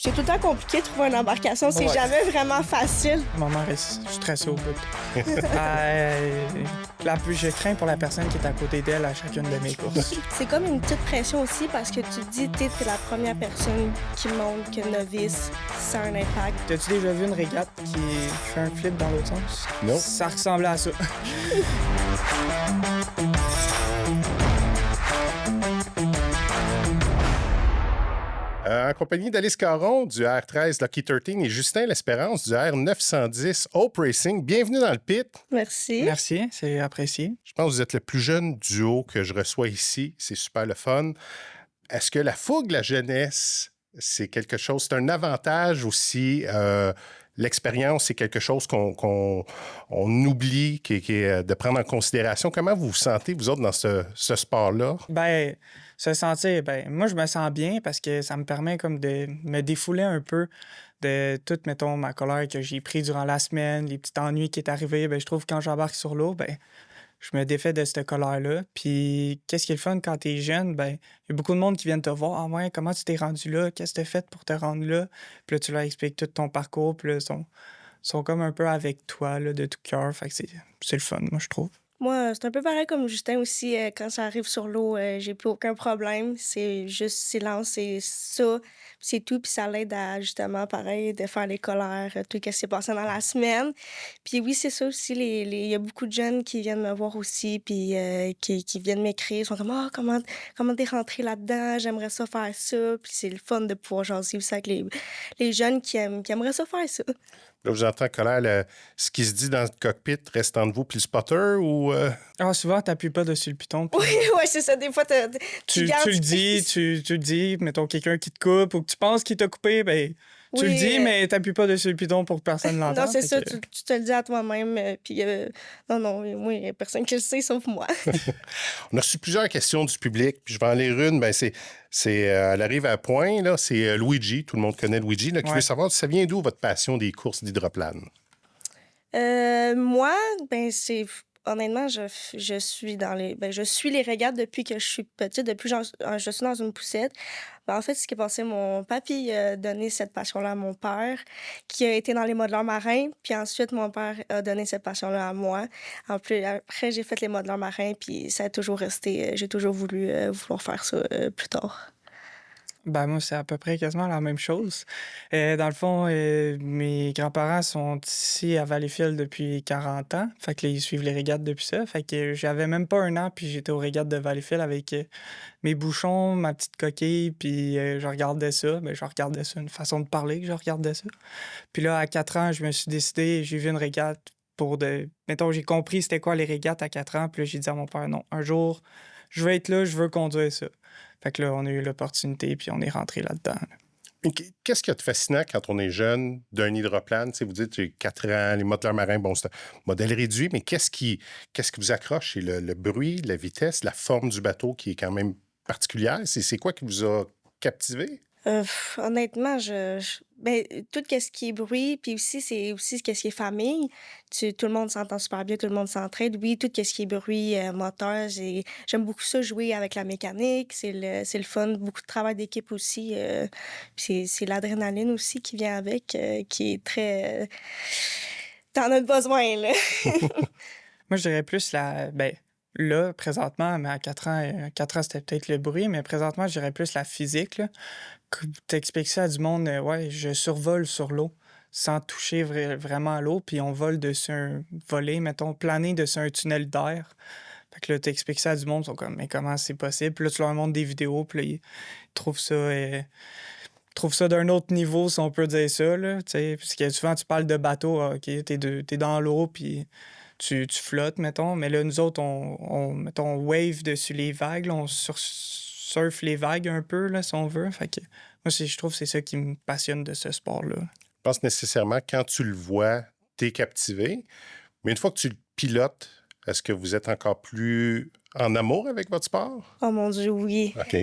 C'est tout le temps compliqué de trouver une embarcation. C'est jamais vraiment facile. Mon mère est stressée au bout. Je crains pour la personne qui est à côté d'elle à chacune de mes courses. C'est comme une petite pression aussi parce que tu te dis, t'es la première personne qui montre que novice, ça a un impact. T'as-tu déjà vu une régate qui fait un flip dans l'autre sens? Non. Ça ressemblait à ça. En compagnie d'Alice Caron du R13 Lucky 13 et Justin L'Espérance du R910 Hope Racing. Bienvenue dans le pit. Merci. Merci, c'est apprécié. Je pense que vous êtes le plus jeune duo que je reçois ici. C'est super le fun. Est-ce que la fougue de la jeunesse, c'est quelque chose, c'est un avantage aussi? L'expérience, c'est quelque chose qu'on oublie, qui est de prendre en considération. Comment vous vous sentez, vous autres, dans ce sport-là? Ben, se sentir, moi, je me sens bien parce que ça me permet comme de me défouler un peu de toute, mettons, ma colère que j'ai pris durant la semaine, les petits ennuis qui est arrivé. Je trouve que quand j'embarque sur l'eau, je me défais de cette colère-là. Puis, qu'est-ce qui est le fun quand t'es jeune? Il y a beaucoup de monde qui viennent te voir. Ah ouais, comment tu t'es rendu là? Qu'est-ce que t'as fait pour te rendre là? Puis là, tu leur expliques tout ton parcours. Puis là, ils sont comme un peu avec toi, là, de tout cœur. Fait que c'est le fun, moi, je trouve. Moi, c'est un peu pareil comme Justin aussi. Quand ça arrive sur l'eau, j'ai plus aucun problème. C'est juste silence, c'est ça, c'est tout. Puis ça l'aide à, justement, pareil, de faire les colères, tout ce qui s'est passé dans la semaine. Puis oui, c'est ça aussi. Il y a beaucoup de jeunes qui viennent me voir aussi, puis qui viennent m'écrire. Ils sont comme « Ah, comment t'es rentré là-dedans? J'aimerais ça faire ça. » Puis c'est le fun de pouvoir jaser aussi avec les jeunes qui aimeraient ça faire ça. Là, vous entendez colère, ce qui se dit dans le cockpit reste entre vous puis le spotter ou... Ah, souvent, t'appuies pas dessus le piton. Puis... Oui, c'est ça. Des fois, tu le dis, mettons quelqu'un qui te coupe ou que tu penses qu'il t'a coupé, tu le dis, mais t'appuies pas dessus le piton pour que personne l'entende. Non, c'est ça, tu te le dis à toi-même. Puis, non, moi, il n'y a personne qui le sait sauf moi. On a reçu plusieurs questions du public, puis je vais en lire une. Elle arrive à point, là, c'est Luigi, tout le monde connaît Luigi, là, qui veut savoir, ça vient d'où votre passion des courses d'hydroplane? Moi, c'est... Honnêtement, je suis je suis les régates depuis que je suis petite, depuis que je suis dans une poussette. En fait, ce qui est passé, mon papy a donné cette passion-là à mon père, qui a été dans les modeleurs marins. Puis ensuite, mon père a donné cette passion-là à moi. Après, j'ai fait les modeleurs marins, puis ça a toujours resté. J'ai toujours voulu vouloir faire ça plus tard. Moi, c'est à peu près quasiment la même chose. Dans le fond, mes grands-parents sont ici à Valleyfield depuis 40 ans. Fait que là, ils suivent les régates depuis ça. Fait que j'avais même pas un an, puis j'étais aux régates de Valleyfield avec mes bouchons, ma petite coquille, puis je regardais ça. Je regardais ça, une façon de parler que je regardais ça. Puis là, à 4 ans, je me suis décidé, j'ai vu une régate Mettons, j'ai compris c'était quoi les régates à 4 ans, puis là, j'ai dit à mon père, non, un jour, je veux être là, je veux conduire ça. Fait que là, on a eu l'opportunité, puis on est rentré là-dedans. Qu'est-ce qui est fascinant quand on est jeune d'un hydroplane? Vous dites, j'ai 4 ans, les moteurs marins, c'est un modèle réduit, mais qu'est-ce qui vous accroche? C'est le bruit, la vitesse, la forme du bateau qui est quand même particulière? C'est quoi qui vous a captivé? Honnêtement, tout ce qui est bruit, puis aussi, c'est aussi ce qui est famille. Tout le monde s'entend super bien, tout le monde s'entraide. Oui, tout ce qui est bruit, moteur, j'aime beaucoup ça, jouer avec la mécanique. C'est le fun, beaucoup de travail d'équipe aussi. Puis c'est l'adrénaline aussi qui vient avec, qui est très... t'en as besoin, là. Moi, je dirais plus là, présentement, mais à 4 ans, c'était peut-être le bruit, mais présentement, je dirais plus la physique. Là. T'expliques ça à du monde, je survole sur l'eau sans toucher vraiment à l'eau, puis on vole dessus planer dessus un tunnel d'air. Fait que là, t'expliques ça à du monde, ils sont comme, mais comment c'est possible? Puis là, tu leur montres des vidéos, puis là, ils trouvent ça d'un autre niveau, si on peut dire ça, là, parce que souvent, tu parles de bateau, OK, t'es dans l'eau, puis... Tu flottes, mettons, mais là, nous autres, on wave dessus les vagues, là, on surfe les vagues un peu, là, si on veut. Fait que moi, je trouve que c'est ça qui me passionne de ce sport-là. Je pense nécessairement, quand tu le vois, t'es captivé. Mais une fois que tu le pilotes, est-ce que vous êtes encore plus en amour avec votre sport? Oh mon Dieu, oui. OK.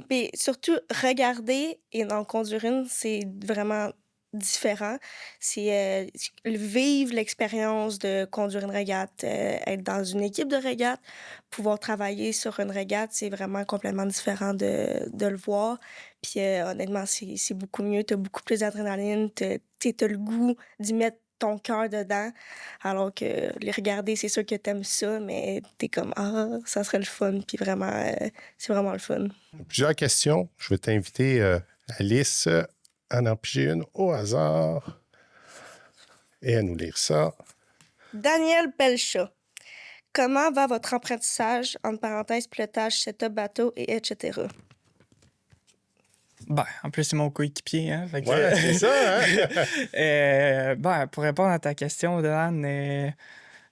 Mais surtout, regarder et en conduire une, c'est vraiment différent. C'est vivre l'expérience de conduire une régate, être dans une équipe de régate, pouvoir travailler sur une régate, c'est vraiment complètement différent de le voir. Puis honnêtement, c'est beaucoup mieux. Tu as beaucoup plus d'adrénaline. Tu as le goût d'y mettre ton cœur dedans. Alors que les regarder, c'est sûr que t'aimes ça, mais t'es comme, ah, ça serait le fun. Puis vraiment, c'est vraiment le fun. Plusieurs questions. Je vais t'inviter, Alice, à en piger une au hasard et à nous lire ça. Daniel Pelcha. Comment va votre apprentissage, entre parenthèses, pilotage, setup, bateau, et etc.? Ben, en plus, c'est mon coéquipier, hein. Fait que, Ouais, c'est ça, hein? ben, pour répondre à ta question, Dan,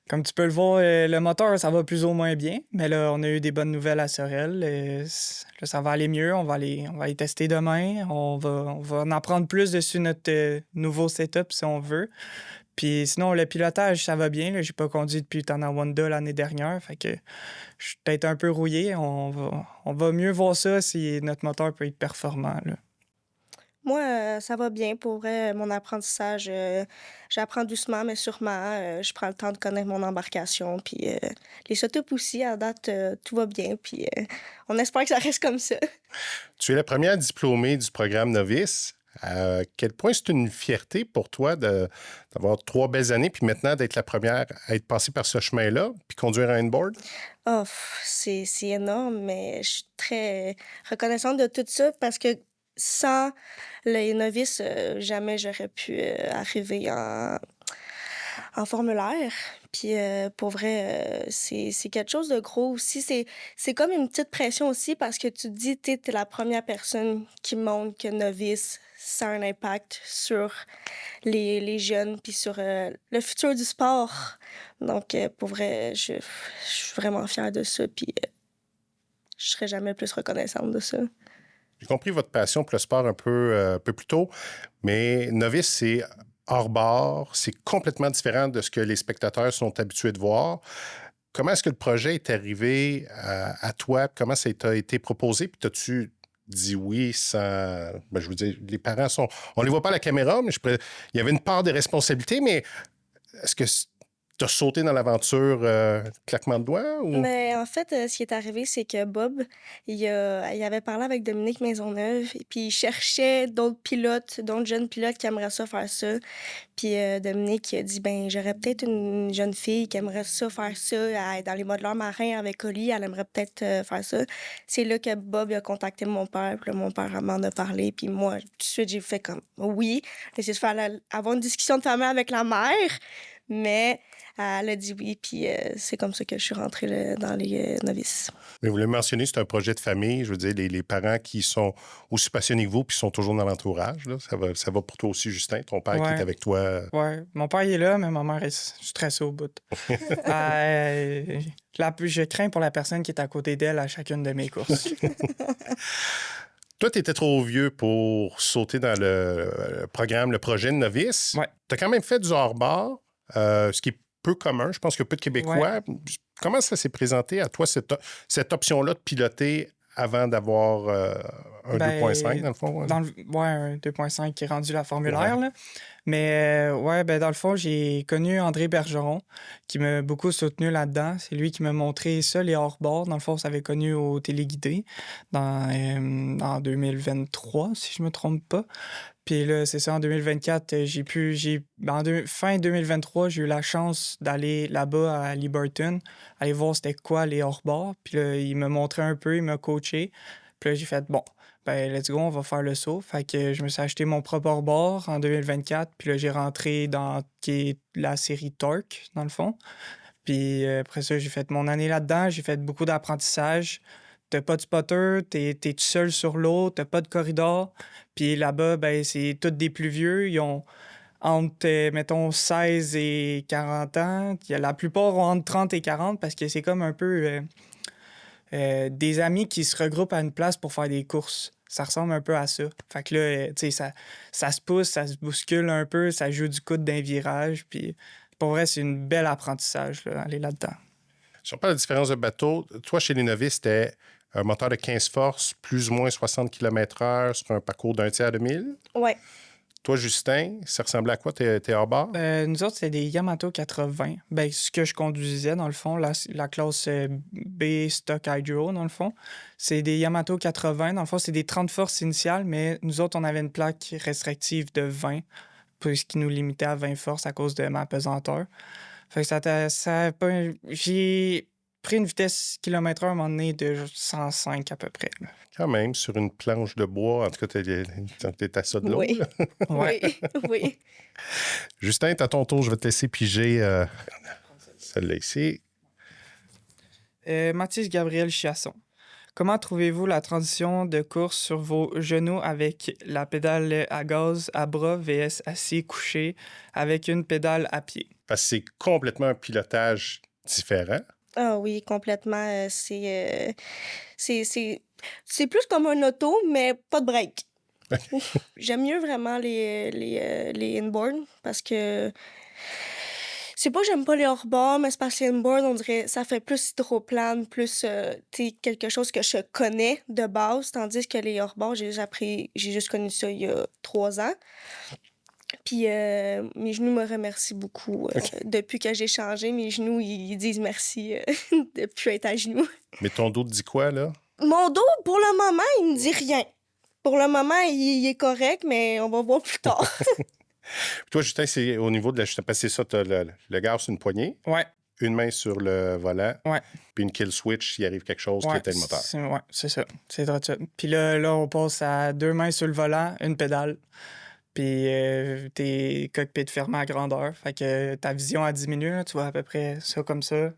comme tu peux le voir, le moteur, ça va plus ou moins bien. Mais là, on a eu des bonnes nouvelles à Sorel. Là, ça va aller mieux. On va aller tester demain. On va en apprendre plus dessus notre nouveau setup, si on veut. Puis sinon, le pilotage, ça va bien. Là. J'ai pas conduit depuis Tonawanda l'année dernière. Fait que je suis peut-être un peu rouillé. On va mieux voir ça si notre moteur peut être performant, là. Moi, ça va bien. Pour vrai, mon apprentissage, j'apprends doucement, mais sûrement. Je prends le temps de connaître mon embarcation. Puis les setups aussi, à date, tout va bien. Puis on espère que ça reste comme ça. Tu es la première diplômée du programme Novice. À quel point c'est une fierté pour toi d'avoir 3 belles années, puis maintenant d'être la première à être passée par ce chemin-là, puis conduire un handboard? Oh, c'est énorme, mais je suis très reconnaissante de tout ça parce que sans les novices, jamais j'aurais pu arriver en formulaire. Puis pour vrai, c'est quelque chose de gros aussi. C'est comme une petite pression aussi parce que tu te dis, t'es la première personne qui montre que novice, ça a un impact sur les jeunes puis sur le futur du sport. Donc pour vrai, je suis vraiment fière de ça. Puis je serai jamais plus reconnaissante de ça. J'ai compris votre passion pour le sport un peu plus tôt, mais Novice, c'est hors bord, c'est complètement différent de ce que les spectateurs sont habitués de voir. Comment est-ce que le projet est arrivé à toi? Comment ça t'a été proposé? Puis t'as-tu dit oui sans... Ben, je veux dire, les parents sont... On les voit pas à la caméra, mais il y avait une part de responsabilité, mais est-ce que t'as sauté dans l'aventure claquement de doigts? Ou... Mais en fait, ce qui est arrivé, c'est que Bob, il avait parlé avec Dominique Maisonneuve, et puis il cherchait d'autres pilotes, d'autres jeunes pilotes qui aimeraient ça faire ça. Puis Dominique il a dit, ben j'aurais peut-être une jeune fille qui aimerait ça faire ça dans les modeleurs marins avec Oli, elle aimerait peut-être faire ça. C'est là que Bob il a contacté mon père, puis là, mon père m'en a parlé, puis moi, tout de suite, j'ai fait comme, oui, j'ai essayé de avoir une discussion de famille avec la mère, mais elle a dit oui, puis c'est comme ça que je suis rentrée dans les novices. Mais vous l'avez mentionné, c'est un projet de famille. Je veux dire, les parents qui sont aussi passionnés que vous puis sont toujours dans l'entourage, là, ça va pour toi aussi, Justin, ton père qui est avec toi. Ouais, mon père il est là, mais ma mère est stressée au bout. Je crains pour la personne qui est à côté d'elle à chacune de mes courses. Toi, tu étais trop vieux pour sauter dans le programme, le projet de novice. Ouais. Tu as quand même fait du hors-bord, ce qui est peu commun. Je pense qu'il y a peu de Québécois. Ouais. Comment ça s'est présenté à toi, cette option-là de piloter avant d'avoir un 2.5, dans le fond? Ouais, un 2.5 qui est rendu la formulaire. Là. Mais dans le fond, j'ai connu André Bergeron, qui m'a beaucoup soutenu là-dedans. C'est lui qui m'a montré ça, les hors-bord. Dans le fond, on s'avait connu au téléguidé en 2023, si je me trompe pas. Puis là, c'est ça, en 2024, fin 2023, j'ai eu la chance d'aller là-bas à Liberton, aller voir c'était quoi les hors-bord. Puis là, il m'a montré un peu, il m'a coaché. Puis là, j'ai fait, bon, ben let's go, on va faire le saut. Fait que je me suis acheté mon propre hors-bord en 2024. Puis là, j'ai rentré dans qui est la série Torque, dans le fond. Puis après ça, j'ai fait mon année là-dedans. J'ai fait beaucoup d'apprentissage. T'as pas de spotter, t'es tout seul sur l'eau, t'as pas de corridor. Puis là-bas, ben c'est tous des plus vieux. Ils ont entre, mettons, 16 et 40 ans. La plupart ont entre 30 et 40 parce que c'est comme un peu des amis qui se regroupent à une place pour faire des courses. Ça ressemble un peu à ça. Fait que là, tu sais, ça se pousse, ça se bouscule un peu, ça joue du coude d'un virage. Puis pour vrai, c'est une belle apprentissage, là, aller là-dedans. Si on parle de différence de bateau, toi, chez les novices, c'était un moteur de 15 forces, plus ou moins 60 km/h sur un parcours d'un tiers de mille. Ouais. Toi, Justin, ça ressemblait à quoi tes hors-bord? Nous autres, c'est des Yamato 80. Ben, ce que je conduisais, dans le fond, la classe B Stock Hydro, dans le fond. C'est des Yamato 80. Dans le fond, c'est des 30 forces initiales, mais nous autres, on avait une plaque restrictive de 20, puisqu'il nous limitait à 20 forces à cause de ma pesanteur. Fait que j'ai pris une vitesse kilomètre-heure à un moment donné de 105 à peu près, là. Quand même, sur une planche de bois, en tout cas, t'es à ça de l'eau. Oui. Là. Ouais. Oui, oui. Justin, à ton tour, je vais te laisser piger celle-là ici. Mathis Gabriel Chiasson. Comment trouvez-vous la transition de course sur vos genoux avec la pédale à gaz à bras vs assis couché avec une pédale à pied? Parce que c'est complètement un pilotage différent. Ah oui, complètement. C'est plus comme un auto, mais pas de break. J'aime mieux vraiment les inboard parce que c'est pas que j'aime pas les hors-bord, mais c'est parce que les inboard, on dirait, ça fait plus hydroplane, plus quelque chose que je connais de base, tandis que les hors-bord, j'ai juste connu ça il y a 3 ans. Puis mes genoux me remercient beaucoup. Depuis que j'ai changé, mes genoux, ils disent merci de plus être à genoux. Mais ton dos te dit quoi, là? Mon dos, pour le moment, il me dit rien. Pour le moment, il est correct, mais on va voir plus tard. Puis toi, Justin, c'est au niveau de la... Parce que c'est ça, t'as le gaz sur une poignée, Ouais, une main sur le volant, ouais. puis une kill switch s'il arrive quelque chose qui Ouais, éteint le moteur. c'est ça. C'est vrai ça. Puis là, on passe à 2 mains sur le volant, une pédale. Puis tes cockpits fermés à grandeur. Fait que ta vision a diminué, là, tu vois à peu près ça comme ça.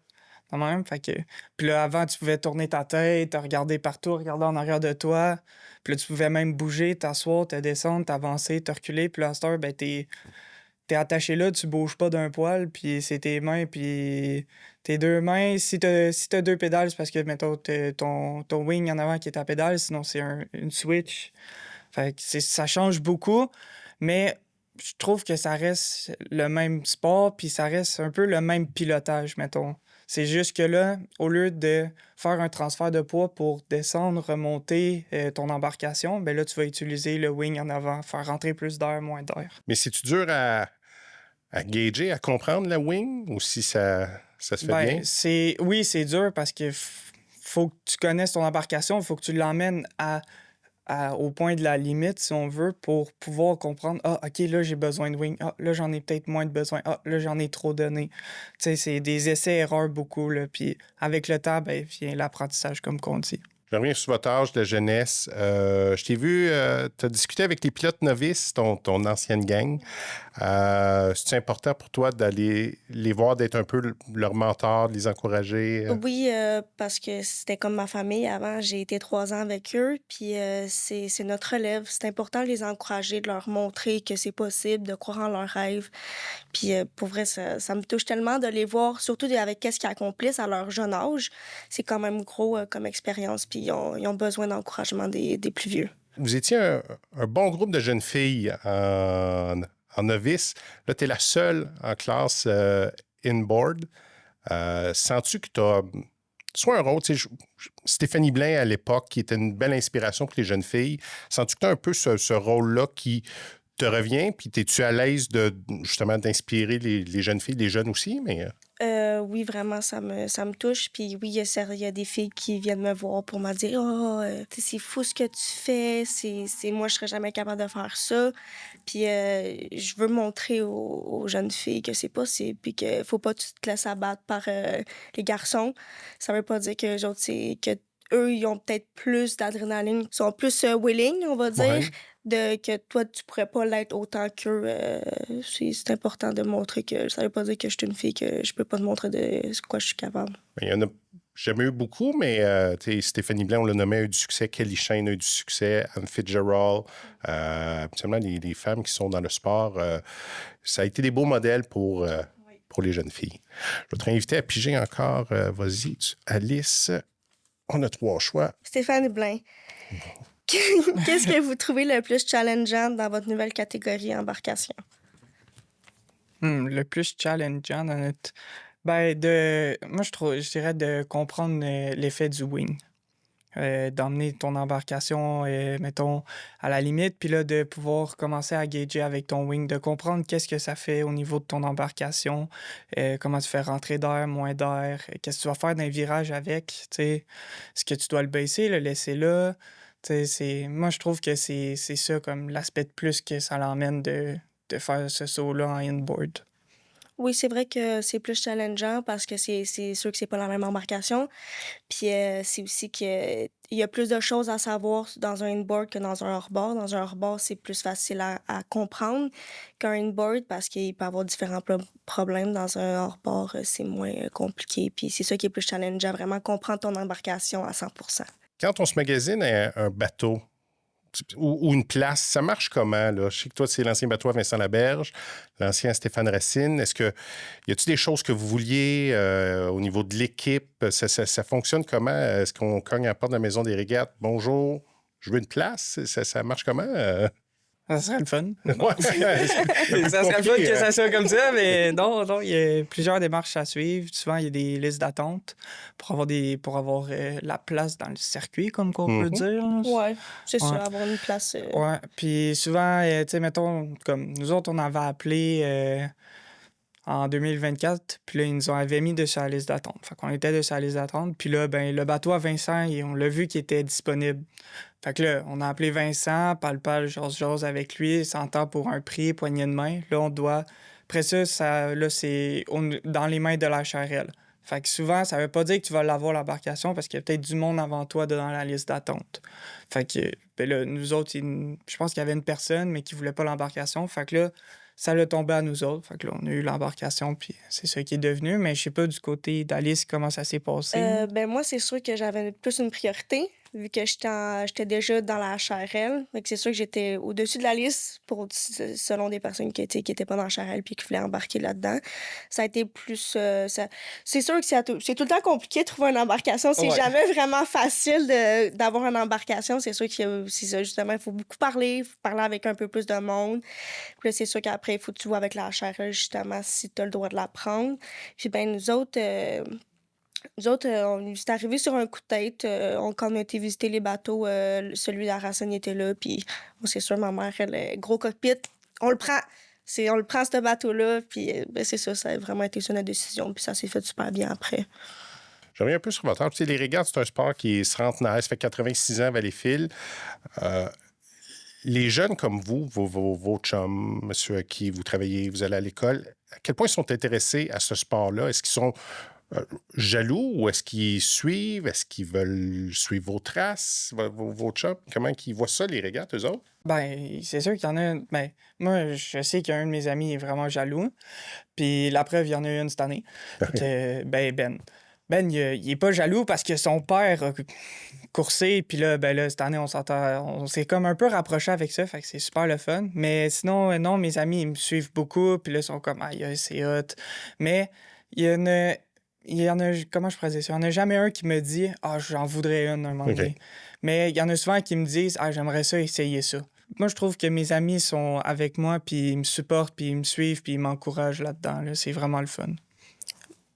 Quand même. Fait que... Puis là, avant, tu pouvais tourner ta tête, te regarder partout, regarder en arrière de toi. Puis là, tu pouvais même bouger, t'asseoir, te descendre, t'avancer, te reculer. Puis là, à cette heure, ben, t'es attaché là, tu bouges pas d'un poil, puis c'est tes mains, puis tes 2 mains. Si t'as 2 pédales, c'est parce que, mettons, ton wing en avant qui est ta pédale, sinon c'est une switch. Fait que ça change beaucoup, mais je trouve que ça reste le même sport, puis ça reste un peu le même pilotage, mettons. C'est juste que là, au lieu de faire un transfert de poids pour descendre, remonter ton embarcation, ben là, tu vas utiliser le wing en avant, faire rentrer plus d'air, moins d'air. Mais c'est-tu dur à gager, à comprendre la wing, ou si ça se fait bien? Oui, c'est dur parce que faut que tu connaisses ton embarcation, il faut que tu l'emmènes au point de la limite, si on veut, pour pouvoir comprendre, ah, OK, là, j'ai besoin de wing. Ah, là, j'en ai peut-être moins de besoin. Ah, là, j'en ai trop donné. Tu sais, c'est des essais-erreurs beaucoup, là. Puis avec le temps, ben, vient l'apprentissage, comme qu'on dit. Je reviens sur votre âge de jeunesse. Je t'ai vu, tu as discuté avec les pilotes novices, ton ancienne gang. C'est important pour toi d'aller les voir, d'être un peu leur mentor, de les encourager? Oui, parce que c'était comme ma famille avant. J'ai été 3 ans avec eux, puis c'est notre relève. C'est important de les encourager, de leur montrer que c'est possible, de croire en leurs rêves. Puis pour vrai, ça me touche tellement de les voir, surtout avec qu'est-ce qu'ils accomplissent à leur jeune âge. C'est quand même gros comme expérience, puis ils ont besoin d'encouragement des plus vieux. Vous étiez un bon groupe de jeunes filles en novice. Là, tu es la seule en classe inboard. Sens-tu que tu as soit un rôle, tu sais, Stéphanie Blain à l'époque, qui était une belle inspiration pour les jeunes filles, sens-tu que tu as un peu ce rôle-là qui te revient, puis es-tu à l'aise justement d'inspirer les jeunes filles, les jeunes aussi, mais... Oui, vraiment, ça me touche. Puis oui, il y a des filles qui viennent me voir pour me dire « Oh, c'est fou ce que tu fais. Moi, je serais jamais capable de faire ça. » Puis je veux montrer aux jeunes filles que c'est possible, puis qu'il faut pas que tu te laisses abattre par les garçons. Ça veut pas dire que les autres, que eux, ils ont peut-être plus d'adrénaline, ils sont plus willing, on va dire, que toi, tu pourrais pas l'être autant qu'eux. C'est important de montrer que ça veut pas dire que je suis une fille, que je peux pas te montrer de quoi je suis capable. Il y en a jamais eu beaucoup, mais Stéphanie Blain, on l'a nommé, a eu du succès. Kelly Shane a eu du succès. Anne Fitzgerald. Absolument, les femmes qui sont dans le sport, ça a été des beaux modèles pour les jeunes filles. Je vais te réinviter à piger encore. Vas-y, Alice. On a 3 choix. Stéphanie Blain. Qu'est-ce que vous trouvez le plus challengeant dans votre nouvelle catégorie embarcation? Le plus challengeant dans notre... Ben, moi, je dirais de comprendre l'effet du wing. d'emmener ton embarcation, mettons, à la limite, puis là, de pouvoir commencer à gager avec ton wing, de comprendre qu'est-ce que ça fait au niveau de ton embarcation, comment tu fais rentrer d'air, moins d'air, qu'est-ce que tu vas faire d'un virage avec, tu sais, est-ce que tu dois le baisser, le laisser là, tu sais, moi, je trouve que c'est ça comme l'aspect de plus que ça l'emmène de faire ce saut-là en inboard. Oui, c'est vrai que c'est plus challengeant parce que c'est sûr que c'est pas la même embarcation. Puis c'est aussi qu'il y a plus de choses à savoir dans un inboard que dans un hors-bord. Dans un hors-bord, c'est plus facile à comprendre qu'un inboard parce qu'il peut y avoir différents problèmes. Dans un hors-bord, c'est moins compliqué. Puis c'est ça qui est plus challengeant, vraiment comprendre ton embarcation à 100%. Quand on se magasine un bateau ou une place, ça marche comment, là? Je sais que toi, c'est l'ancien bateau à Vincent Laberge, l'ancien Stéphane Racine. Y a-t-il des choses que vous vouliez au niveau de l'équipe? Ça fonctionne comment? Est-ce qu'on cogne à la porte de la maison des régates? Bonjour, je veux une place. Ça marche comment? Ça serait le fun. Ouais, Ça serait le fun que ça soit comme ça, mais non, il y a plusieurs démarches à suivre. Souvent, il y a des listes d'attente pour avoir la place dans le circuit, comme qu'on peut dire. Ouais, c'est Ouais. ça, avoir une place. Ouais, puis souvent, tu sais, mettons, comme nous autres, on avait appelé en 2024, puis là, ils nous avaient mis dessus la liste d'attente. Fait qu'on était dessus la liste d'attente, puis là, ben, le bateau à Vincent, on l'a vu qu'il était disponible. Fait que là, on a appelé Vincent, parle, jase avec lui, s'entend pour un prix, poignée de main. Là, on doit... Après ça là, c'est dans les mains de la HRL. Fait que souvent, ça veut pas dire que tu vas l'avoir l'embarcation parce qu'il y a peut-être du monde avant toi dans la liste d'attente. Fait que, ben là, nous autres, je pense qu'il y avait une personne, mais qui voulait pas l'embarcation. Fait que là, ça l'a tombé à nous autres. Fait que là, on a eu l'embarcation, puis c'est ça qui est devenu. Mais je sais pas du côté d'Alice comment ça s'est passé. Ben moi, c'est sûr que j'avais plus une priorité, vu que j'étais déjà dans la HRL. Fait que c'est sûr que j'étais au-dessus de la liste selon des personnes qui étaient pas dans la HRL puis qui voulaient embarquer là-dedans. Ça a été plus... c'est sûr que c'est tout le temps compliqué de trouver une embarcation. C'est Ouais. jamais vraiment facile d'avoir une embarcation. C'est sûr que c'est ça, justement, il faut beaucoup parler, il faut parler avec un peu plus de monde. Puis là, c'est sûr qu'après, il faut que tu vois avec la HRL, justement, si tu as le droit de la prendre. Puis ben nous autres... on est arrivé sur un coup de tête. Quand on a été visiter les bateaux, celui de la Racine était là. Puis, c'est sûr, ma mère, gros cockpit, on le prend. On le prend, ce bateau-là. Puis, ben, c'est ça a vraiment été ça notre décision. Puis, ça s'est fait super bien après. Je reviens un peu sur votre âge. Tu sais, les régates, c'est un sport qui est centenaire. Ça fait 86 ans à Valleyfield. Les jeunes comme vous, vos chums, monsieur à qui vous travaillez, vous allez à l'école, à quel point ils sont intéressés à ce sport-là? Est-ce qu'ils sont jaloux ou est-ce qu'ils suivent? Est-ce qu'ils veulent suivre vos traces, vos chums? Comment ils voient ça, les régates, eux autres? Ben, c'est sûr qu'il y en a... Ben, moi, je sais qu'un de mes amis est vraiment jaloux. Puis la preuve, il y en a une cette année. Fait que, Ben, il est pas jaloux parce que son père a coursé. Puis là, cette année, on s'est comme un peu rapproché avec ça. Fait que c'est super le fun. Mais sinon, non, mes amis, ils me suivent beaucoup. Puis là, ils sont comme, aïe, c'est hot. Mais il y en a, comment je pourrais dire ça? Il n'y en a jamais un qui me dit « Ah, j'en voudrais une un moment donné. » Mais il y en a souvent qui me disent « Ah, j'aimerais ça essayer ça. » Moi, je trouve que mes amis sont avec moi, puis ils me supportent, puis ils me suivent, puis ils m'encouragent là-dedans. Là. C'est vraiment le fun.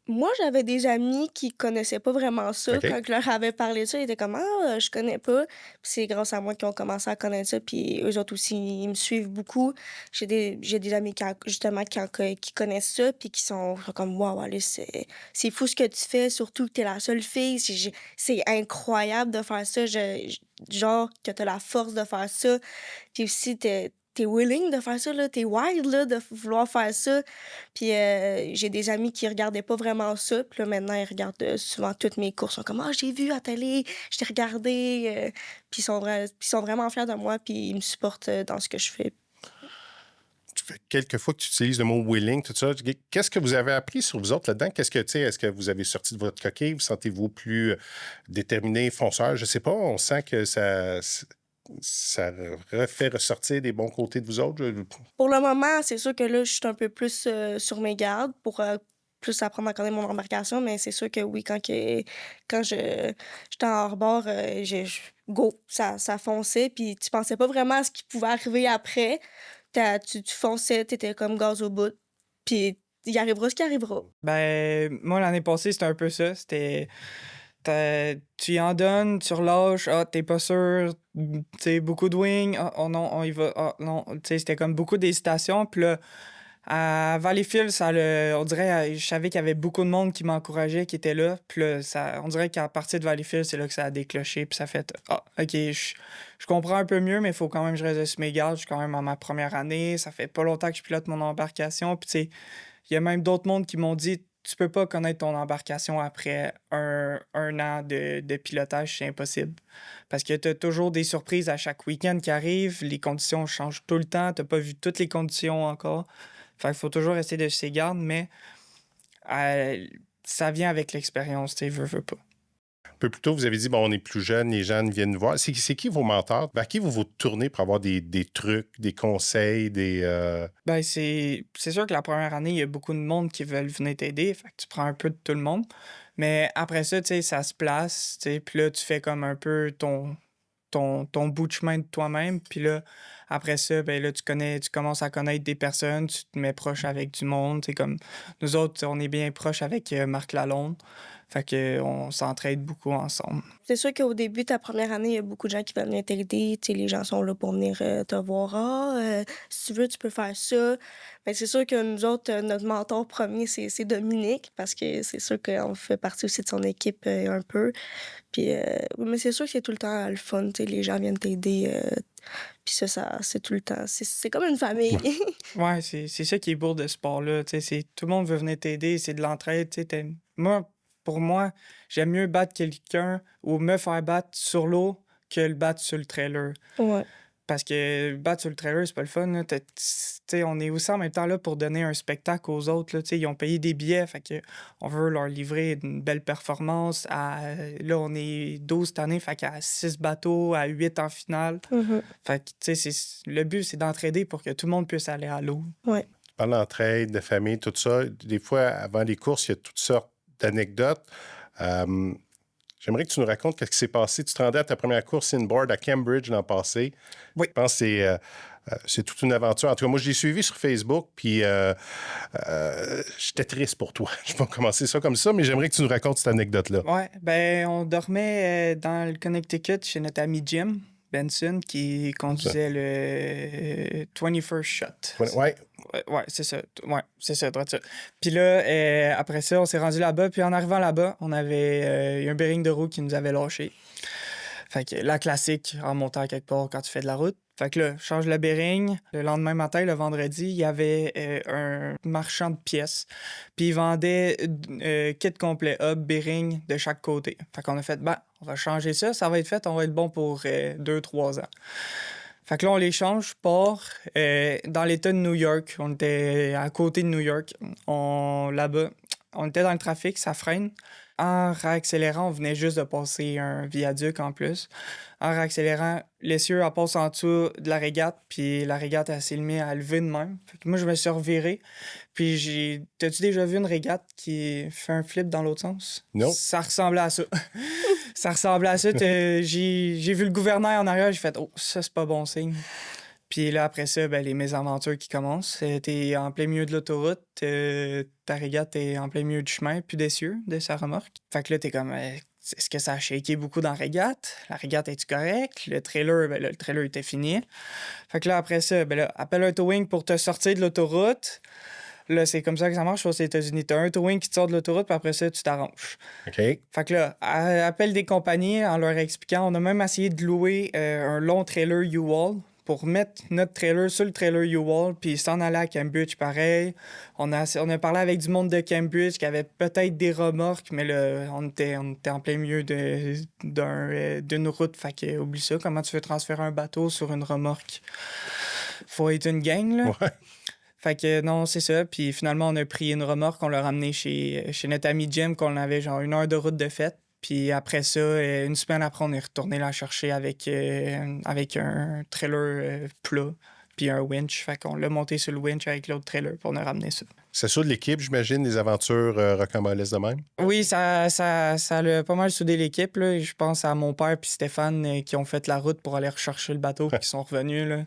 Moi, j'avais des amis qui connaissaient pas vraiment ça. OK. Quand je leur avais parlé de ça, ils étaient comme « Ah, je connais pas. » Puis c'est grâce à moi qu'ils ont commencé à connaître ça. Puis eux autres aussi, ils me suivent beaucoup. J'ai des amis justement qui connaissent ça, puis qui sont comme « Wow, Alice, c'est fou ce que tu fais, surtout que t'es la seule fille. C'est incroyable de faire ça. Genre que t'as la force de faire ça. Puis aussi, t'es willing de faire ça, là. T'es wild, là, de vouloir faire ça. » Puis j'ai des amis qui regardaient pas vraiment ça. Puis là, maintenant, ils regardent souvent toutes mes courses. Ils sont comme « Ah, j'ai vu à la télé, je t'ai regardé. » Puis ils sont vraiment fiers de moi, puis ils me supportent dans ce que je fais. Ça fait quelques fois que tu utilises le mot willing, tout ça. Qu'est-ce que vous avez appris sur vous autres là-dedans? Est-ce que vous avez sorti de votre coquille? Vous sentez-vous plus déterminé, fonceur? Je sais pas. On sent que ça fait ressortir des bons côtés de vous autres. Pour le moment, c'est sûr que là, je suis un peu plus sur mes gardes pour plus apprendre à connaître mon embarcation, mais c'est sûr que oui, quand j'étais en hors-bord, go, ça fonçait, puis tu pensais pas vraiment à ce qui pouvait arriver après. Tu fonçais, t'étais comme gaz au bout, puis il arrivera ce qui arrivera. Ben, moi, l'année passée, c'était un peu ça. tu y en donnes, tu relâches, t'es pas sûr, tu sais, beaucoup de wings, oh non, on y va, non, tu sais, c'était comme beaucoup d'hésitations. Puis là, à Valleyfield, on dirait, je savais qu'il y avait beaucoup de monde qui m'encourageait, qui était là. Puis là, on dirait qu'à partir de Valleyfield, c'est là que ça a décloché. Puis ça fait, OK, je comprends un peu mieux, mais il faut quand même que je reste sur mes gardes. Je suis quand même en ma première année. Ça fait pas longtemps que je pilote mon embarcation. Puis tu sais, il y a même d'autres mondes qui m'ont dit, tu peux pas connaître ton embarcation après un an de pilotage, c'est impossible. Parce que tu as toujours des surprises à chaque week-end qui arrivent, les conditions changent tout le temps, tu pas vu toutes les conditions encore. Fait qu'il faut toujours rester de ses gardes, mais ça vient avec l'expérience, tu sais, veux pas. Un peu plus tôt, vous avez dit, bon, on est plus jeune, les gens viennent nous voir. C'est qui vos mentors? Vers qui vous vous tournez pour avoir des trucs, des conseils, Ben, c'est sûr que la première année, il y a beaucoup de monde qui veulent venir t'aider. Fait que tu prends un peu de tout le monde. Mais après ça, tu sais, ça se place. Tu sais, puis là, tu fais comme un peu ton bout de chemin de toi-même. Puis là, après ça, ben là, tu commences à connaître des personnes, tu te mets proche avec du monde. C'est comme nous autres, on est bien proche avec Marc Lalonde. Fait qu'on s'entraide beaucoup ensemble. C'est sûr qu'au début, ta première année, il y a beaucoup de gens qui veulent venir t'aider. Tu sais, les gens sont là pour venir te voir. Si tu veux, tu peux faire ça. Mais c'est sûr que nous autres, notre mentor premier, c'est Dominique, parce que c'est sûr qu'on fait partie aussi de son équipe un peu. Puis, mais c'est sûr que c'est tout le temps le fun. Tu sais, les gens viennent t'aider. Puis ça, c'est tout le temps. C'est comme une famille. Ouais, c'est ça qui est beau de ce sport-là. Tu sais, tout le monde veut venir t'aider, c'est de l'entraide. Tu sais, pour moi, j'aime mieux battre quelqu'un ou me faire battre sur l'eau que le battre sur le trailer. Ouais. Parce que battre sur le trailer, c'est pas le fun. Là. On est aussi en même temps là pour donner un spectacle aux autres. Là. Ils ont payé des billets, fait que on veut leur livrer une belle performance. Là, on est 12 cette année, fait qu'à 6 bateaux, à 8 en finale. Mm-hmm. Fait que, le but, c'est d'entraider pour que tout le monde puisse aller à l'eau. Ouais. Tu parles d'entraide, de famille, tout ça. Des fois, avant les courses, il y a toutes sortes d'anecdotes. J'aimerais que tu nous racontes ce qui s'est passé. Tu te rendais à ta première course inboard à Cambridge l'an passé. Oui. Je pense que c'est toute une aventure. En tout cas, moi, je l'ai suivi sur Facebook, puis j'étais triste pour toi. Je vais commencer ça comme ça, mais j'aimerais que tu nous racontes cette anecdote-là. Ouais, ben on dormait dans le Connecticut chez notre ami Jim Benson qui conduisait le 21st Shot. Ouais. Ouais, c'est ça. Ouais, c'est ça, droit de ça. Puis là, après ça, on s'est rendu là-bas. Puis en arrivant là-bas, on avait un bearing de roue qui nous avait lâché. Fait que la classique en montant quelque part quand tu fais de la route. Fait que là, je change le bearing. Le lendemain matin, le vendredi, il y avait un marchand de pièces. Puis il vendait kit complet, hub, bearing de chaque côté. Fait qu'on a fait, on va changer ça. Ça va être fait, on va être bon pour 2-3 ans. Fait que là, on les change, je pars dans l'État de New York. On était à côté de New York. Là-bas, on était dans le trafic, ça freine. En réaccélérant, on venait juste de passer un viaduc en plus. En réaccélérant, l'essieu passe en dessous de la régate, puis la régate, elle s'est mise à lever de même. Fait que moi, je me suis reviré. Puis T'as-tu déjà vu une régate qui fait un flip dans l'autre sens? Non. Ça ressemblait à ça. Ça ressemblait à ça. J'ai vu le gouvernail en arrière, j'ai fait « Oh, ça, c'est pas bon signe. » Puis là, après ça, les mésaventures qui commencent. T'es en plein milieu de l'autoroute, ta régate est en plein milieu du chemin, plus d'essieu de sa remorque. Fait que là, t'es comme, est-ce que ça a shaké beaucoup dans la régate? La régate, est-tu correcte? Le trailer, le trailer était fini. Fait que là, après ça, appelle un towing pour te sortir de l'autoroute. Là, c'est comme ça que ça marche aux États-Unis. T'as un towing qui te sort de l'autoroute, puis après ça, tu t'arranges. OK. Fait que là, appelle des compagnies en leur expliquant. On a même essayé de louer un long trailer U-Haul pour mettre notre trailer sur le trailer U-Haul, puis s'en aller à Cambridge, pareil. On a parlé avec du monde de Cambridge qui avait peut-être des remorques, mais là, on était en plein milieu d'une route. Fait que, oublie ça. Comment tu veux transférer un bateau sur une remorque? Faut être une gang, là. Ouais. Fait que non, c'est ça. Puis finalement, on a pris une remorque, on l'a ramenée chez notre ami Jim, qu'on avait genre 1 heure de route de fête. Puis après ça, une semaine après, on est retourné la chercher avec un trailer plat, puis un winch. Fait qu'on l'a monté sur le winch avec l'autre trailer, puis on a ramené ça. C'est ça de l'équipe, j'imagine, des aventures rocambolesques de même? Oui, ça a pas mal soudé l'équipe, là. Je pense à mon père puis Stéphane qui ont fait la route pour aller rechercher le bateau, puis qui sont revenus, là.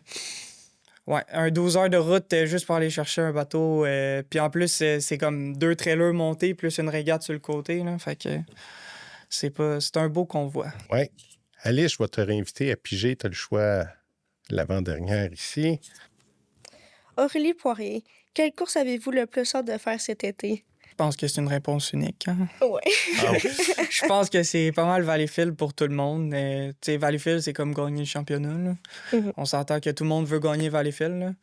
Ouais, 12 heures de route juste pour aller chercher un bateau. Puis en plus, c'est comme 2 trailers montés plus une régate sur le côté, là. Fait que c'est un beau convoi. Oui. Alice, je vais te réinviter à piger. Tu as le choix l'avant-dernière ici. Aurélie Poirier, quelle course avez-vous le plus hâte de faire cet été? Je pense que c'est une réponse unique. Hein? Ouais. Ah oui. Je pense que c'est pas mal Valleyfield pour tout le monde. Tu sais, Valleyfield, c'est comme gagner le championnat. Là. Mhm. On s'entend que tout le monde veut gagner Valleyfield. Là.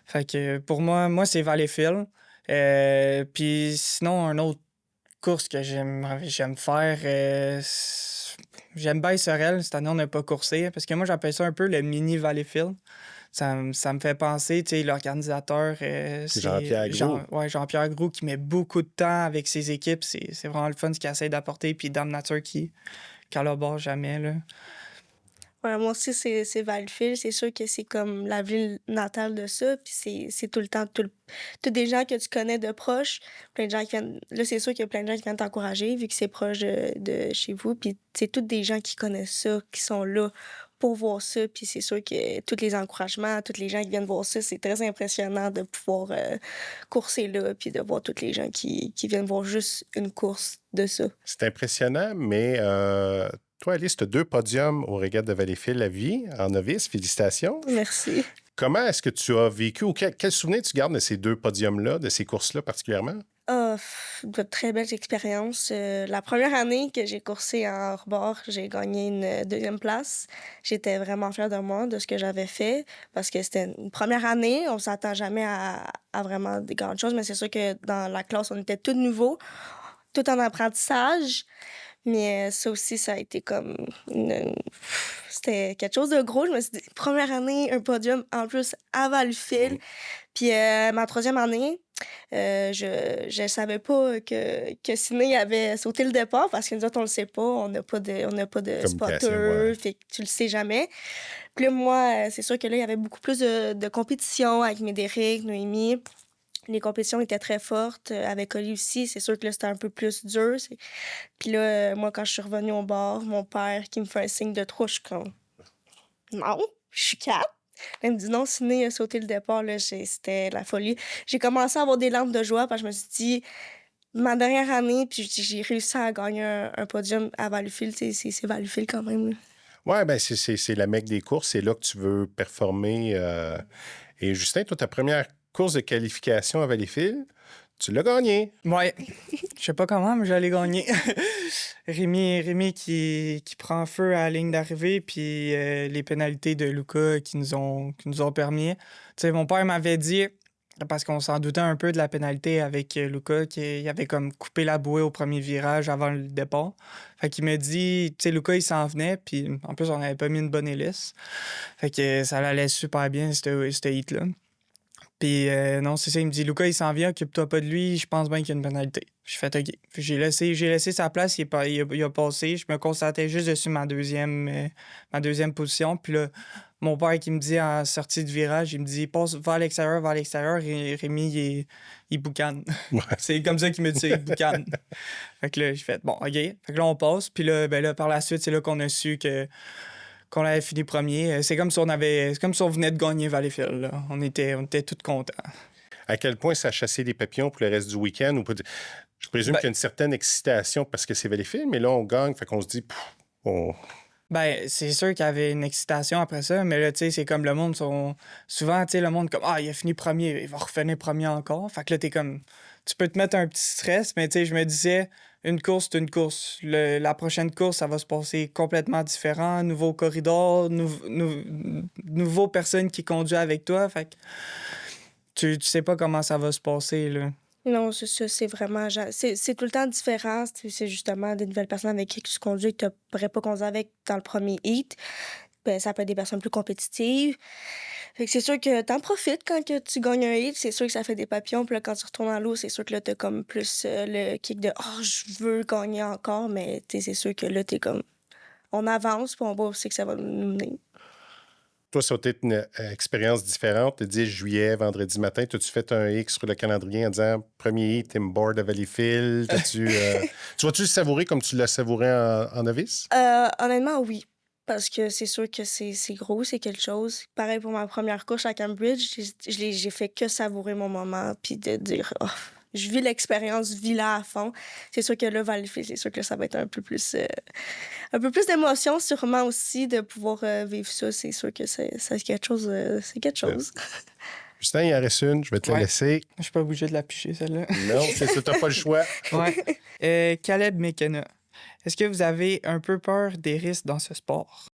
Fait que pour moi, c'est Valleyfield. Puis sinon, une autre course que j'aime faire, j'aime bien Sorel. Cette année, on n'a pas coursé. Parce que moi, j'appelle ça un peu le mini Valleyfield. Ça me fait penser, tu sais, l'organisateur, c'est Jean-Pierre Groux. Jean-Pierre Groux qui met beaucoup de temps avec ses équipes. C'est vraiment le fun ce qu'il essaie d'apporter. Puis Dame Nature qui collabore jamais, là. Ouais, moi aussi, c'est Valleyfield. C'est sûr que c'est comme la ville natale de ça. Puis c'est tout le temps, tous des gens que tu connais de proches. Plein de gens qui viennent. Là, c'est sûr qu'il y a plein de gens qui viennent t'encourager vu que c'est proche de chez vous. Puis c'est tous des gens qui connaissent ça, qui sont là pour voir ça. Puis c'est sûr que tous les encouragements, tous les gens qui viennent voir ça, c'est très impressionnant de pouvoir courser là. Puis de voir tous les gens qui viennent voir juste une course de ça. C'est impressionnant, mais toi, Alice, tu as 2 podiums au Régates de Valleyfield à vie, en novice. Félicitations. Merci. Comment est-ce que tu as vécu ou quel souvenir tu gardes de ces 2 podiums-là, de ces courses-là particulièrement? De très belles expériences. La première année que j'ai coursé en hors-bord, j'ai gagné une deuxième place. J'étais vraiment fière de moi, de ce que j'avais fait, parce que c'était une première année. On s'attend jamais à vraiment des grandes choses, mais c'est sûr que dans la classe, on était tout nouveau, tout en apprentissage. Mais ça aussi, ça a été comme c'était quelque chose de gros. Je me suis dit, première année, un podium en plus à Valleyfield. Puis ma troisième année, je savais pas que Ciné avait sauté le départ parce que nous autres, on le sait pas. On n'a pas de Communication, spotter, ouais. fait que tu le sais jamais. Puis là, moi, c'est sûr que là, il y avait beaucoup plus de compétition avec Médéric, Noémie. Les compétitions étaient très fortes. Avec Oli aussi, c'est sûr que là, c'était un peu plus dur. Puis là, moi, quand je suis revenue au bar, mon père qui me fait un signe de trop, je suis comme non, je suis 4. Elle me dit non, Ciné a sauté le départ. Là, c'était la folie. J'ai commencé à avoir des larmes de joie parce que je me suis dit, ma dernière année, puis j'ai réussi à gagner un podium à Valleyfield. C'est Valleyfield quand même. Là. Oui, bien, c'est la mecque des courses. C'est là que tu veux performer. Et Justin, toi, ta première course de qualification à Valleyfield, tu l'as gagnée. Ouais. Je sais pas comment, mais j'allais gagner. Rémi qui prend feu à la ligne d'arrivée, puis les pénalités de Luca qui nous ont permis. Tu sais, mon père m'avait dit, parce qu'on s'en doutait un peu de la pénalité avec Luca, qu'il avait comme coupé la bouée au premier virage avant le départ. Fait qu'il m'a dit, tu sais, Luca, il s'en venait, puis en plus, on n'avait pas mis une bonne hélice. Fait que ça allait super bien, ce hit-là. Puis non, c'est ça, il me dit, Luca, il s'en vient, occupe-toi pas de lui, je pense bien qu'il y a une pénalité. J'ai fait OK. J'ai laissé sa place, il a passé. Je me constatais juste dessus ma deuxième position. Puis là, mon père qui me dit en sortie de virage, il me dit, va à l'extérieur. Et Rémi, il boucane. Ouais. C'est comme ça qu'il me dit, il boucane. Fait que là, j'ai fait, bon, OK. Fait que là, on passe. Puis là, par la suite, c'est là qu'on a su qu'on avait fini premier. C'est comme si on venait de gagner Valleyfield. Là. On était tous contents. À quel point ça a chassé les papillons pour le reste du week-end? Je présume qu'il y a une certaine excitation parce que c'est Valleyfield, mais là, on gagne, fait qu'on se dit... Ben, c'est sûr qu'il y avait une excitation après ça, mais là, tu sais, c'est comme le monde souvent, tu sais, le monde comme, il a fini premier, il va refinir premier encore. Fait que là, t'es comme... Tu peux te mettre un petit stress, mais tu sais, je me disais, une course, c'est une course. La prochaine course, ça va se passer complètement différent. Nouveau corridor, nouveau personne qui conduit avec toi. Fait que tu sais pas comment ça va se passer, là. Non, c'est ça, c'est vraiment... C'est tout le temps différent. C'est justement des nouvelles personnes avec qui tu conduis que tu n'aurais pas conduit avec dans le premier heat. Ben, ça peut être des personnes plus compétitives. Fait que c'est sûr que t'en profites quand que tu gagnes un hit. C'est sûr que ça fait des papillons. Puis là, quand tu retournes dans l'eau, c'est sûr que là, t'as comme plus le kick de « Oh, je veux gagner encore ». Mais c'est sûr que là, t'es comme... On avance, puis on voit aussi que ça va nous mener. Toi, ça a été une expérience différente. Le 10 juillet, vendredi matin, as-tu fait un X sur le calendrier en disant « Premier hit, Tim Board à Valleyfield ». Tu vas-tu le savourer comme tu l'as savouré en novice? Honnêtement, oui. Parce que c'est sûr que c'est gros, c'est quelque chose. Pareil pour ma première course à Cambridge, j'ai fait que savourer mon moment puis de dire « Oh, je vis l'expérience, vis-la à fond. C'est sûr que là, Valleyfield, c'est sûr que ça va être un peu plus d'émotion, sûrement aussi, de pouvoir vivre ça. C'est sûr que c'est quelque chose. C'est quelque chose. Justin, il en reste une, je vais te la Ouais. laisser. Je suis pas obligé de la picher, celle-là. Non, c'est ça, t'as pas le choix. Ouais. Caleb Mekena, est-ce que vous avez un peu peur des risques dans ce sport?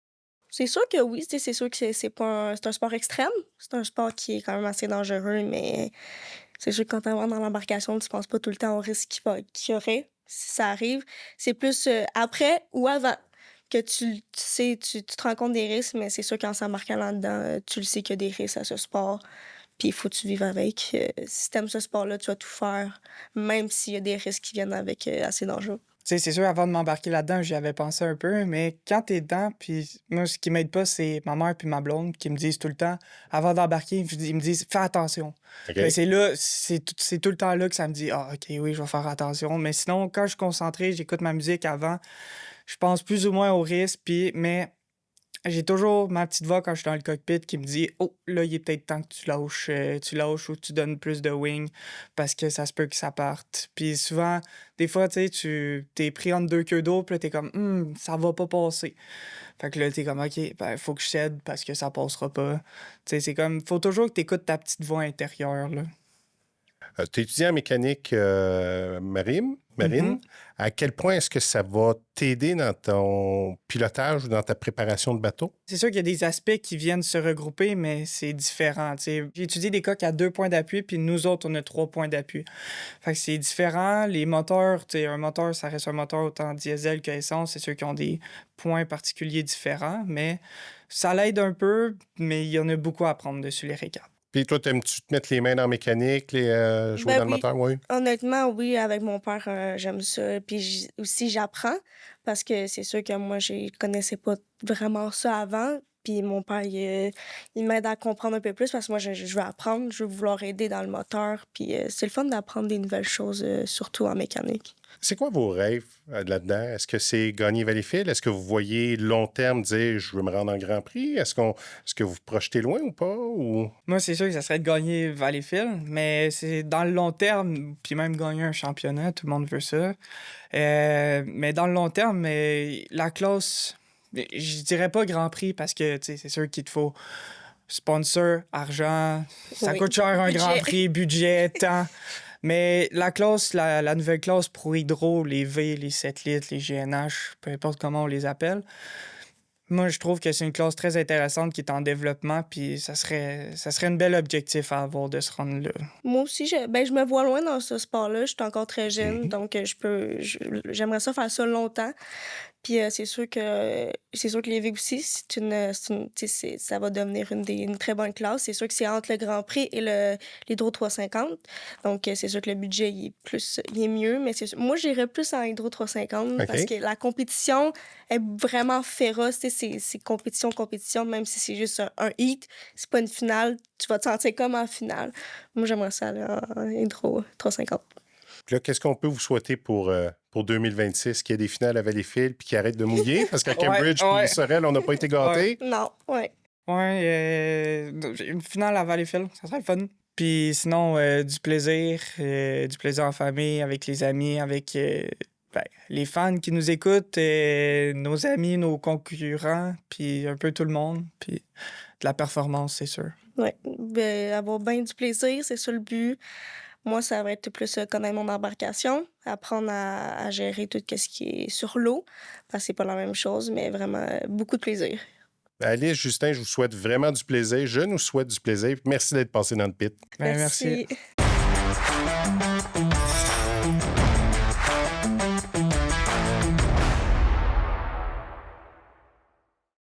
C'est sûr que oui, tu sais, c'est sûr que c'est pas c'est un sport extrême. C'est un sport qui est quand même assez dangereux, mais c'est sûr que quand tu vas dans l'embarcation, tu penses pas tout le temps au risque qu'il y aurait si ça arrive. C'est plus après ou avant que tu sais, tu te rends compte des risques, mais c'est sûr qu'en s'embarquant là-dedans, tu le sais qu'il y a des risques à ce sport. Puis il faut que tu vives avec. Si t'aimes ce sport-là, tu vas tout faire, même s'il y a des risques qui viennent avec assez dangereux. Tu sais, c'est sûr, avant de m'embarquer là-dedans, j'y avais pensé un peu, mais quand t'es dedans, puis moi, ce qui m'aide pas, c'est ma mère puis ma blonde qui me disent tout le temps, avant d'embarquer, ils me disent « Fais attention ». OK. Mais c'est là, c'est tout le temps là que ça me dit « Ah, OK, oui, je vais faire attention ». Mais sinon, quand je suis concentré, j'écoute ma musique avant, je pense plus ou moins au risque, mais j'ai toujours ma petite voix quand je suis dans le cockpit qui me dit « Oh, là, il est peut-être temps que tu lâches ou que tu donnes plus de wing parce que ça se peut que ça parte. » Puis souvent, des fois, tu sais, t'es pris entre deux queues d'eau, puis là, t'es comme ça va pas passer. » Fait que là, t'es comme « OK, ben, faut que je cède parce que ça passera pas. » Tu sais, c'est comme, faut toujours que t'écoutes ta petite voix intérieure, là. Tu es étudiant en mécanique marine. Mhm. À quel point est-ce que ça va t'aider dans ton pilotage ou dans ta préparation de bateau? C'est sûr qu'il y a des aspects qui viennent se regrouper, mais c'est différent. Tu sais. J'ai étudié des coques à 2 points d'appui, puis nous autres, on a 3 points d'appui. Fait que c'est différent. Les moteurs, tu sais, un moteur, ça reste un moteur autant diesel que essence. C'est sûr qu'ils ont des points particuliers différents, mais ça l'aide un peu, mais il y en a beaucoup à apprendre dessus les récaps. Puis toi, aimes-tu te mettre les mains dans la mécanique, jouer Ben dans le oui. moteur? Oui. Honnêtement, oui, avec mon père, j'aime ça. Puis aussi, j'apprends parce que c'est sûr que moi, je connaissais pas vraiment ça avant. Puis mon père, il m'aide à comprendre un peu plus parce que moi, je veux apprendre, je veux vouloir aider dans le moteur. Puis c'est le fun d'apprendre des nouvelles choses, surtout en mécanique. C'est quoi vos rêves là-dedans? Est-ce que c'est gagner Valleyfield? Est-ce que vous voyez long terme dire je veux me rendre en Grand Prix? Est-ce que vous vous projetez loin ou pas? Ou... Moi, c'est sûr que ça serait de gagner Valleyfield, mais c'est dans le long terme, puis même gagner un championnat, tout le monde veut ça. Mais dans le long terme, la classe, je dirais pas Grand Prix parce que tu sais, c'est sûr qu'il te faut sponsor, argent, ça Oui. coûte cher un Budget. Grand Prix, budget, temps. Mais la classe, la nouvelle classe Pro Hydro, les V, les 7 litres, les GNH, peu importe comment on les appelle, moi, je trouve que c'est une classe très intéressante qui est en développement, puis ça serait un bel objectif à avoir de se rendre là. Moi aussi, je me vois loin dans ce sport-là. Je suis encore très jeune, donc j'aimerais ça faire ça longtemps. Puis c'est sûr que les VIG aussi, tu sais, ça va devenir une très bonne classe. C'est sûr que c'est entre le Grand Prix et l'Hydro 350. Donc c'est sûr que le budget il est mieux, mais moi j'irais plus en Hydro 350 OK. parce que la compétition est vraiment féroce. Tu sais, c'est compétition, même si c'est juste un heat, c'est pas une finale. Tu vas te sentir comme en finale. Moi j'aimerais ça aller en Hydro 350. Puis là, qu'est-ce qu'on peut vous souhaiter pour 2026? Qu'il y ait des finales à Valleyfield puis qu'ils arrêtent de mouiller? Parce qu'à Cambridge Ouais. puis Sorel, on n'a pas été gâtés. Non, ouais. Ouais, une finale à Valleyfield, ça serait le fun. Puis sinon, du plaisir en famille, avec les amis, avec les fans qui nous écoutent, nos amis, nos concurrents, puis un peu tout le monde, puis de la performance, c'est sûr. Ouais, avoir bien du plaisir, c'est ça le but. Moi, ça va être plus connaître mon embarcation, apprendre à gérer tout ce qui est sur l'eau, parce que c'est pas la même chose, mais vraiment beaucoup de plaisir. Alice, Justin, je vous souhaite vraiment du plaisir. Je nous souhaite du plaisir. Merci d'être passé dans le pit. Ben, merci. Merci.